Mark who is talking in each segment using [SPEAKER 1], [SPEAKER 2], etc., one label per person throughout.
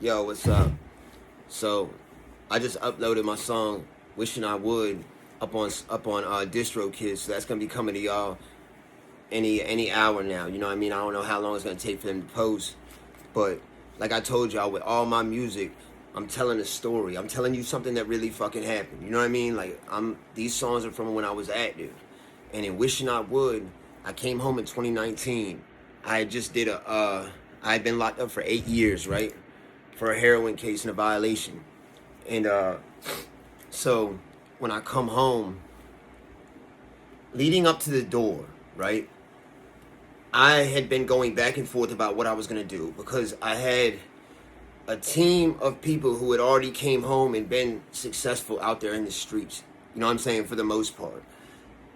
[SPEAKER 1] Yo, what's up? So, I just uploaded my song "Wishing I Would" up on DistroKid. So that's gonna be coming to y'all any hour now. You know what I mean? I don't know how long it's gonna take for them to post, but like I told y'all, with all my music, I'm telling a story. I'm telling you something that really fucking happened. You know what I mean? Like these songs are from when I was active, and in "Wishing I Would," I came home in 2019. I just did I had been locked up for 8 years, right? For a heroin case and a violation. And so when I come home, leading up to the door, right? I had been going back and forth about what I was gonna do because I had a team of people who had already came home and been successful out there in the streets. You know what I'm saying? For the most part.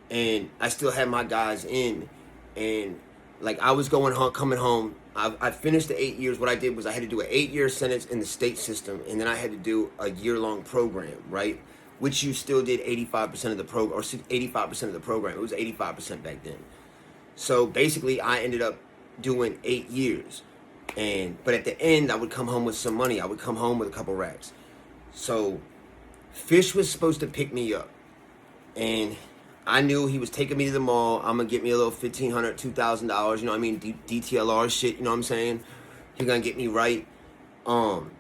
[SPEAKER 1] And I still had my guys in, and like I was going home, coming home. I finished the 8 years. What I did was I had to do an 8 year sentence in the state system, and then I had to do a year-long program, right? Which you still did 85% of the program, or 85% of the program. It was 85% back then. So basically, I ended up doing 8 years, but at the end, I would come home with some money. I would come home with a couple racks. So Fish was supposed to pick me up, and I knew he was taking me to the mall. I'm gonna get me a little $1,500, $2,000. You know what I mean? DTLR shit. You know what I'm saying? He gonna get me right. Um,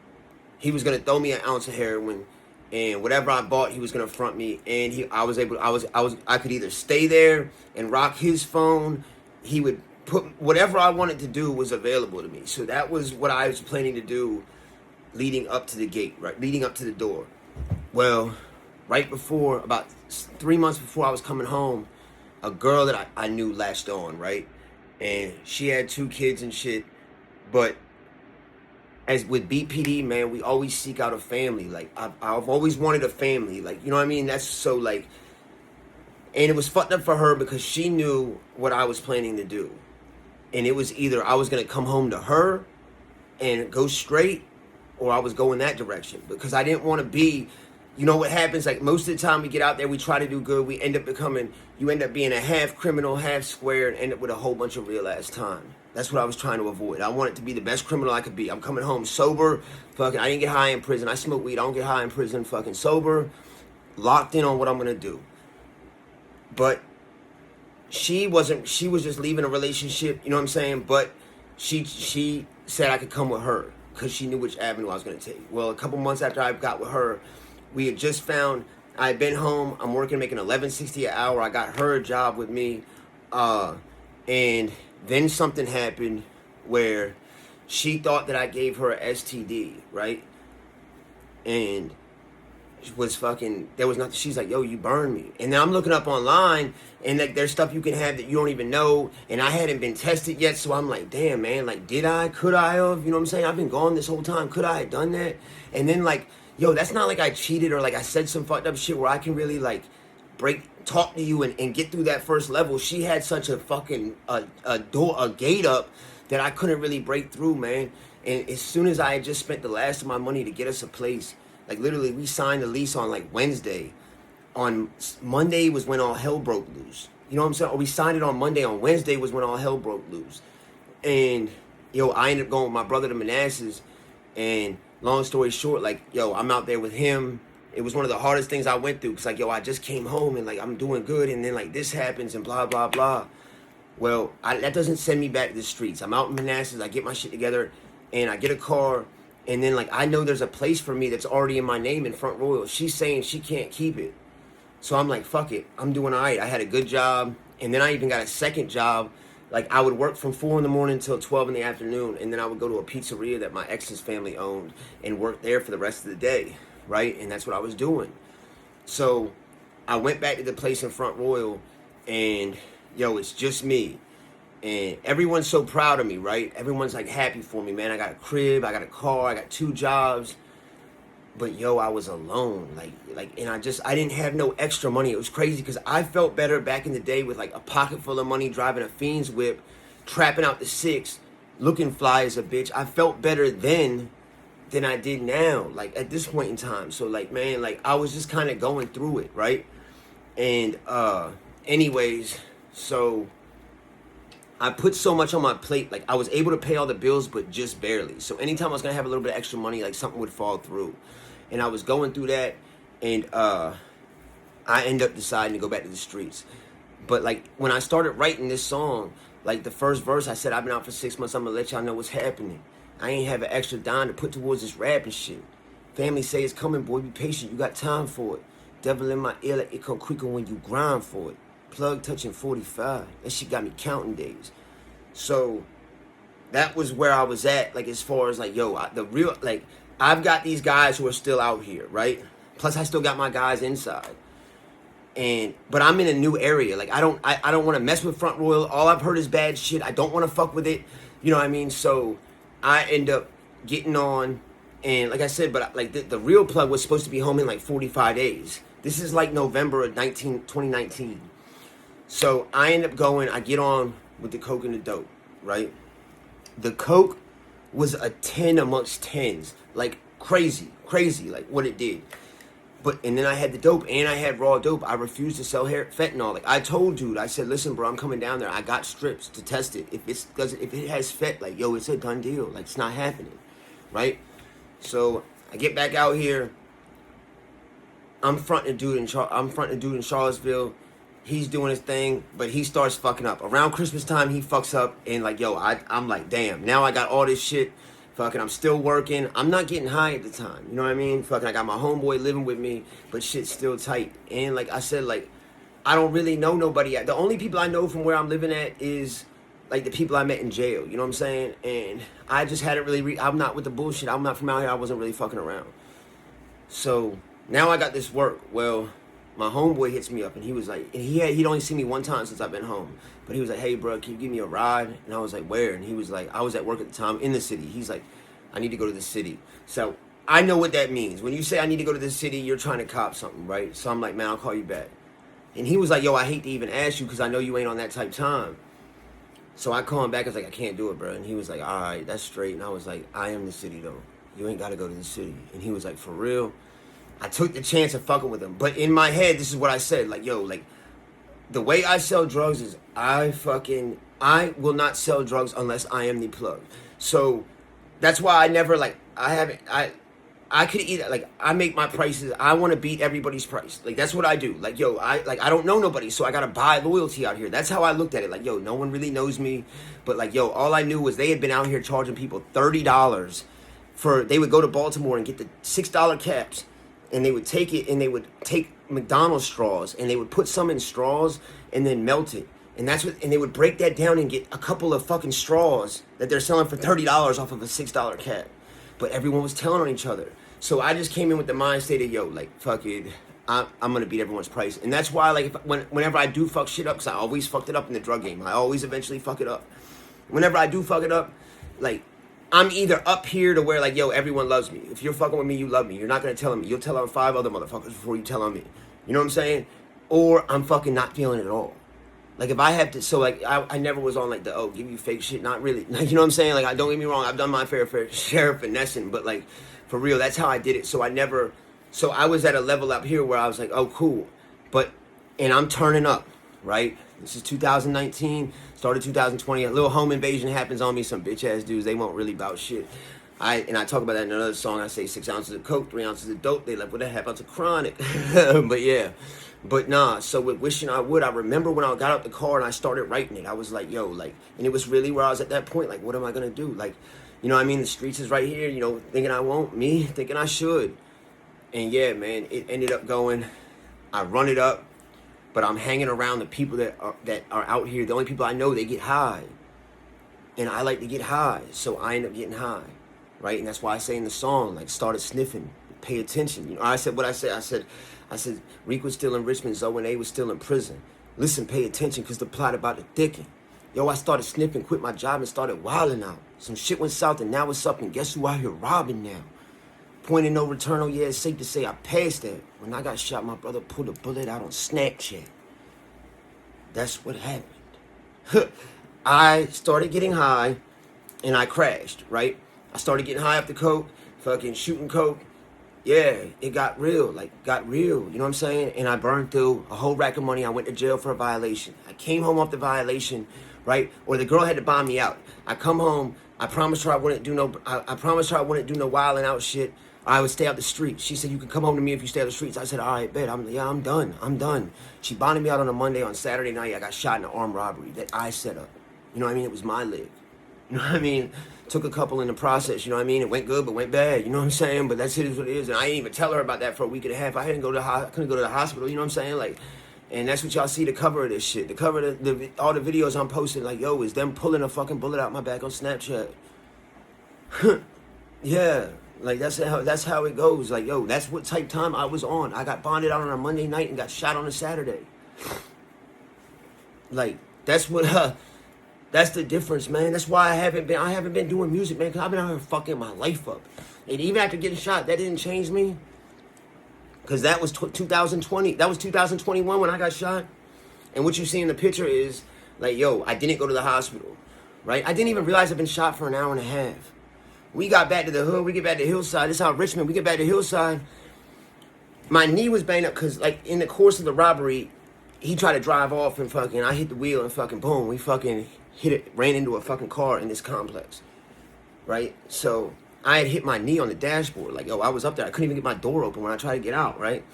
[SPEAKER 1] he was gonna throw me an ounce of heroin, and whatever I bought, he was gonna front me. And I could either stay there and rock his phone. He would put whatever I wanted to do was available to me. So that was what I was planning to do, leading up to the gate, right? Leading up to the door. Well, right before, about 3 months before I was coming home, a girl that I knew latched on, right? And she had 2 kids and shit. But as with BPD, man, we always seek out a family. Like, I've always wanted a family. Like, you know what I mean? That's so, like, and it was fucked up for her because she knew what I was planning to do. And it was either I was going to come home to her and go straight, or I was going that direction because I didn't want to be, you know what happens, like most of the time we get out there, we try to do good, you end up being a half criminal, half square, and end up with a whole bunch of real ass time. That's what I was trying to avoid. I wanted to be the best criminal I could be. I'm coming home sober, fucking, I didn't get high in prison. I smoke weed, I don't get high in prison, fucking sober, locked in on what I'm gonna do. But she was just leaving a relationship, you know what I'm saying? But she said I could come with her because she knew which avenue I was going to take. Well, a couple months after I got with her, we had just found, I had been home, I'm working, making $11.60 an hour. I got her a job with me. And then something happened where she thought that I gave her a STD, right? And was fucking, there was nothing. She's like, yo, you burned me. And then I'm looking up online, and like there's stuff you can have that you don't even know, and I hadn't been tested yet. So I'm like, damn, man, like, could I have, you know what I'm saying? I've been gone this whole time, could I have done that? And then like, yo, that's not like I cheated or like I said some fucked up shit where I can really like talk to you and get through that first level. She had such a fucking a gate up that I couldn't really break through, man. And as soon as I had just spent the last of my money to get us a place, like literally, we signed the lease on like Wednesday. On Monday was when all hell broke loose. You know what I'm saying? Or we signed it on Monday. On Wednesday was when all hell broke loose. And yo, I ended up going with my brother to Manassas. And long story short, like yo, I'm out there with him. It was one of the hardest things I went through. Cause like yo, I just came home and like I'm doing good, and then like this happens and blah blah blah. Well, that doesn't send me back to the streets. I'm out in Manassas. I get my shit together, and I get a car. And then, like, I know there's a place for me that's already in my name in Front Royal. She's saying she can't keep it. So I'm like, fuck it. I'm doing all right. I had a good job. And then I even got a second job. Like, I would work from 4 in the morning till 12 in the afternoon. And then I would go to a pizzeria that my ex's family owned and work there for the rest of the day, right? And that's what I was doing. So I went back to the place in Front Royal, and, yo, it's just me. And everyone's so proud of me, right? Everyone's like happy for me, man. I got a crib, I got a car, I got 2 jobs. But yo, I was alone. And I didn't have no extra money. It was crazy because I felt better back in the day with like a pocket full of money, driving a fiend's whip, trapping out the 6, looking fly as a bitch. I felt better then than I did now, like at this point in time. So like, man, like I was just kind of going through it, right? And anyways, so I put so much on my plate, like I was able to pay all the bills, but just barely. So anytime I was gonna have a little bit of extra money, like something would fall through. And I was going through that, and I ended up deciding to go back to the streets. But like when I started writing this song, like the first verse, I said, I've been out for 6 months, I'm gonna let y'all know what's happening. I ain't have an extra dime to put towards this rap and shit. Family say it's coming, boy, be patient, you got time for it. Devil in my ear like it come quicker when you grind for it. Plug touching 45, that shit got me counting days. So that was where I was at, like as far as like, yo, I've got these guys who are still out here, right? Plus I still got my guys inside. But I'm in a new area. Like I don't want to mess with Front Royal. All I've heard is bad shit. I don't want to fuck with it. You know what I mean? So I end up getting on, and like I said, but like the real plug was supposed to be home in like 45 days. This is like November of 2019. So I end up going, I get on with the coke and the dope, right? The coke was a 10 amongst 10s. Like crazy, like what it did. And then I had the dope and I had raw dope. I refused to sell fentanyl. Like I told dude, I said, listen, bro, I'm coming down there. I got strips to test it. If it has fent, like, yo, it's a done deal. Like it's not happening, right? So I get back out here. I'm fronting a dude in Charlottesville. He's doing his thing, but he starts fucking up. Around Christmas time, he fucks up, and like, yo, I'm like, damn. Now I got all this shit. Fucking, I'm still working. I'm not getting high at the time. You know what I mean? Fucking, I got my homeboy living with me, but shit's still tight. And like I said, like, I don't really know nobody. The only people I know from where I'm living at is like the people I met in jail. You know what I'm saying? And I just hadn't really. I'm not with the bullshit. I'm not from out here. I wasn't really fucking around. So now I got this work. Well, my homeboy hits me up, and he was like, and he'd only seen me one time since I've been home. But he was like, hey, bro, can you give me a ride? And I was like, where? And he was like, I was at work at the time in the city. He's like, I need to go to the city. So I know what that means. When you say I need to go to the city, you're trying to cop something, right? So I'm like, man, I'll call you back. And he was like, yo, I hate to even ask you because I know you ain't on that type time. So I call him back. I was like, I can't do it, bro. And he was like, all right, that's straight. And I was like, I am the city, though. You ain't got to go to the city. And he was like, for real? I took the chance of fucking with him. But in my head, this is what I said. Like, yo, like, the way I sell drugs is I will not sell drugs unless I am the plug. So that's why I never, like, I could eat, like, I make my prices. I want to beat everybody's price. Like, that's what I do. Like, yo, I don't know nobody, so I got to buy loyalty out here. That's how I looked at it. Like, yo, no one really knows me. But, like, yo, all I knew was they had been out here charging people $30 they would go to Baltimore and get the $6 caps. And they would take it, and they would take McDonald's straws, and they would put some in straws, and then melt it. And and they would break that down and get a couple of fucking straws that they're selling for $30 off of a $6 cap. But everyone was telling on each other. So I just came in with the mind state of, yo, like, fuck it, I'm gonna beat everyone's price. And that's why, like, whenever I do fuck shit up, because I always fucked it up in the drug game. I always eventually fuck it up. Whenever I do fuck it up, like, I'm either up here to where, like, yo, everyone loves me. If you're fucking with me, you love me. You're not going to tell on me. You'll tell on 5 other motherfuckers before you tell on me. You know what I'm saying? Or I'm fucking not feeling it at all. Like, if I have to, so, like, I never was on, like, give you fake shit. Not really. You know what I'm saying? Like, don't get me wrong. I've done my fair share of finessing. But, like, for real, that's how I did it. So I was at a level up here where I was like, oh, cool. And I'm turning up, right? This is 2019, started 2020. A little home invasion happens on me. Some bitch ass dudes, they won't really bout shit. I talk about that in another song. I say 6 ounces of coke, 3 ounces of dope. They left with a half ounce of chronic. But yeah, but nah. So with Wishing I Would, I remember when I got out the car and I started writing it. I was like, yo, like, and it was really where I was at that point. Like, what am I gonna do? Like, you know what I mean? The streets is right here. You know, thinking I won't, me thinking I should. And yeah, man, it ended up going. I run it up. But I'm hanging around the people that are out here. The only people I know, they get high. And I like to get high. So I end up getting high. Right? And that's why I say in the song, like, started sniffing. Pay attention. You know, I said what I said. I said, Reek was still in Richmond. Zoe and A was still in prison. Listen, pay attention, because the plot about to thicken. Yo, I started sniffing, quit my job, and started wilding out. Some shit went south, and now it's up. And guess who out here robbing now? Point of no return, oh yeah, it's safe to say I passed that. When I got shot, my brother pulled a bullet out on Snapchat. That's what happened. I started getting high, and I crashed, right? I started getting high off the coke, fucking shooting coke. Yeah, it got real, you know what I'm saying? And I burned through a whole rack of money. I went to jail for a violation. I came home off the violation, right? Or the girl had to buy me out. I come home, I promised her I wouldn't do no, I promised her I wouldn't do no wilding out shit. I would stay out the streets. She said, you can come home to me if you stay out the streets. I said, all right, bet. I'm done. She bonded me out on a Monday. On Saturday night, I got shot in an armed robbery that I set up. You know what I mean? It was my leg. You know what I mean? Took a couple in the process, you know what I mean? It went good, but went bad, you know what I'm saying? But that's it is what it is. And I didn't even tell her about that for a week and a half. I couldn't go to the hospital, you know what I'm saying? Like, and that's what y'all see, the cover of this shit. The cover of all the videos I'm posting, like, yo, is them pulling a fucking bullet out my back on Snapchat. Yeah. Like, that's how it goes. Like, yo, that's what type time I was on. I got bonded out on a Monday night and got shot on a Saturday. Like, that's what, that's the difference, man. That's why I haven't been doing music, man, because I've been out here fucking my life up. And even after getting shot, that didn't change me. Because that was 2020. That was 2021 when I got shot. And what you see in the picture is, like, yo, I didn't go to the hospital, right? I didn't even realize I've been shot for an hour and a half. We got back to the hood. We get back to Hillside. This is how Richmond. We get back to Hillside. My knee was banged up because, like, in the course of the robbery, he tried to drive off and fucking, I hit the wheel and fucking boom. We fucking ran into a fucking car in this complex, right? So I had hit my knee on the dashboard. Like, yo, I was up there. I couldn't even get my door open when I tried to get out, right?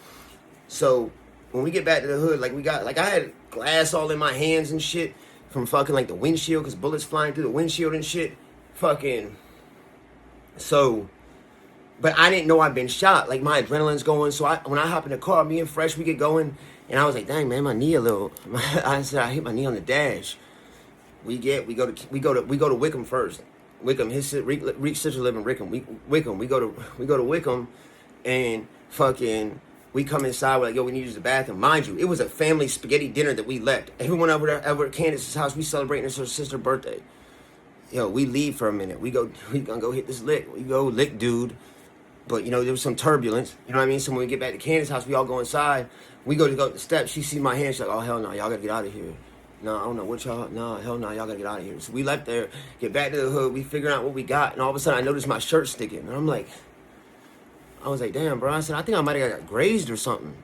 [SPEAKER 1] So when we get back to the hood, like, I had glass all in my hands and shit from fucking, like, the windshield because bullets flying through the windshield and shit. Fucking... So, but I didn't know I'd been shot. Like, my adrenaline's going. So when I hop in the car, me and Fresh, we get going. And I was like, dang, man, my knee a little. I said, I hit my knee on the dash. We go to Wickham first. Wickham, Reek's sister live in Wickham. We go to Wickham, and fucking we come inside. We're like, yo, we need to use the bathroom. Mind you, it was a family spaghetti dinner that we left. Everyone over at Candace's house, we celebrating her sister's birthday. Yo, we leave for a minute. We gonna go hit this lick. We go lick dude. But, you know, there was some turbulence. You know what I mean? So when we get back to Candace's house, we all go inside. We go up the steps. She sees my hand. She's like, oh, hell no, y'all gotta get out of here. No, I don't know what y'all, no, hell no, y'all gotta get out of here. So we left there, get back to the hood. We figure out what we got. And all of a sudden, I noticed my shirt sticking. And I was like, damn, bro. I said, I think I might have got grazed or something.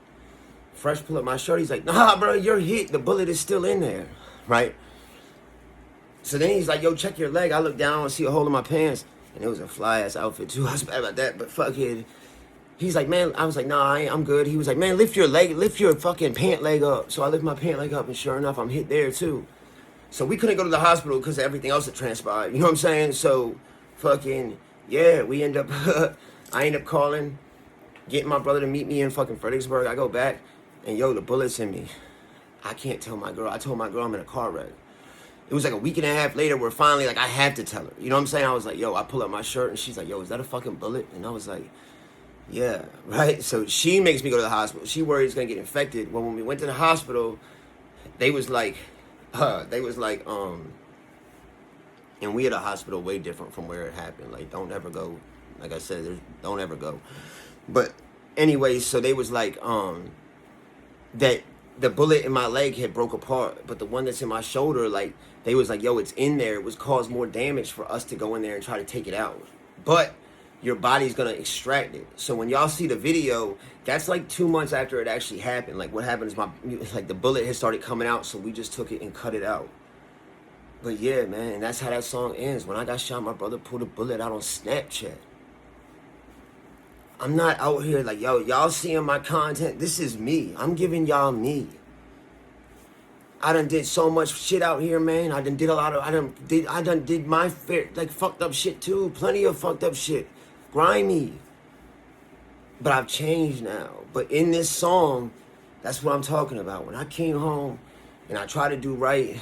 [SPEAKER 1] Fresh pull up my shirt. He's like, nah, bro, you're hit. The bullet is still in there, right? So then he's like, yo, check your leg. I look down and see a hole in my pants. And it was a fly-ass outfit, too. I was bad about that. But fucking, he's like, man, I was like, nah, I'm good. He was like, man, lift your fucking pant leg up. So I lift my pant leg up, and sure enough, I'm hit there, too. So we couldn't go to the hospital because of everything else that transpired. You know what I'm saying? So fucking, yeah, I end up calling, getting my brother to meet me in fucking Fredericksburg. I go back, and yo, the bullet's in me. I can't tell my girl. I told my girl I'm in a car wreck. It was like a week and a half later where finally, like, I had to tell her. You know what I'm saying? I was like, yo, I pull up my shirt, and she's like, yo, is that a fucking bullet? And I was like, yeah, right? So she makes me go to the hospital. She worried it's going to get infected. Well, when we went to the hospital, they was like, and we at a hospital way different from where it happened. Like, don't ever go. Like I said, don't ever go. But anyway, so they was like, that the bullet in my leg had broke apart, but the one that's in my shoulder, like, they was like, yo, it's in there. It was caused more damage for us to go in there and try to take it out. But your body's going to extract it. So when y'all see the video, that's like 2 months after it actually happened. Like, what happened is the bullet had started coming out, so we just took it and cut it out. But yeah, man, and that's how that song ends. When I got shot, my brother pulled a bullet out on Snapchat. I'm not out here like, yo, y'all seeing my content. This is me. I'm giving y'all me. I done did so much shit out here, man. I done did my fair, like, fucked up shit too. Plenty of fucked up shit. Grimy. But I've changed now. But in this song, that's what I'm talking about. When I came home and I tried to do right,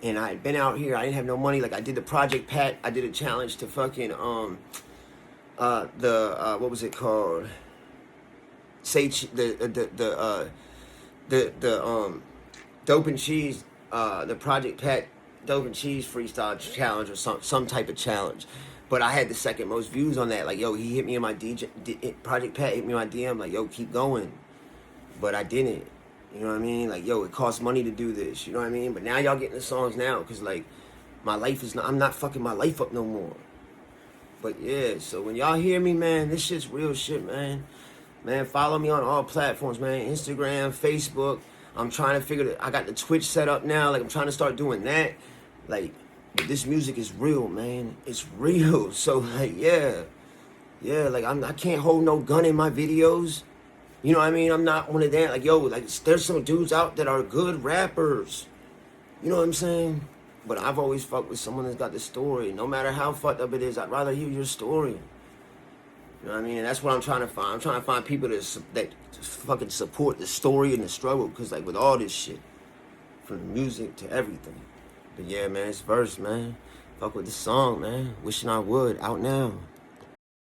[SPEAKER 1] and I had been out here, I didn't have no money. Like, I did the Project Pat. I did a challenge to fucking, what was it called? Dope and Cheese, the Project Pat Dope and Cheese freestyle challenge or some type of challenge. But I had the second most views on that. Like, yo, he hit me in my Project Pat hit me in my DM, like, yo, keep going. But I didn't. You know what I mean? Like, yo, it costs money to do this. You know what I mean? But now y'all getting the songs now because, like, my life is not, I'm not fucking my life up no more. But yeah, so when y'all hear me, man, this shit's real shit, man. Man, follow me on all platforms, man. Instagram, Facebook. I'm trying to figure I got the Twitch set up now. Like, I'm trying to start doing that. Like, but this music is real, man. It's real. So like, yeah, like I can't hold no gun in my videos. You know what I mean? I'm not one of that. Like, yo, like there's some dudes out that are good rappers. You know what I'm saying? But I've always fucked with someone that's got the story. No matter how fucked up it is, I'd rather hear your story. You know what I mean? And that's what I'm trying to find. I'm trying to find people that fucking support the story and the struggle. Because, like, with all this shit, from the music to everything. But yeah, man, it's verse, man. Fuck with the song, man. Wishing I would. Out now.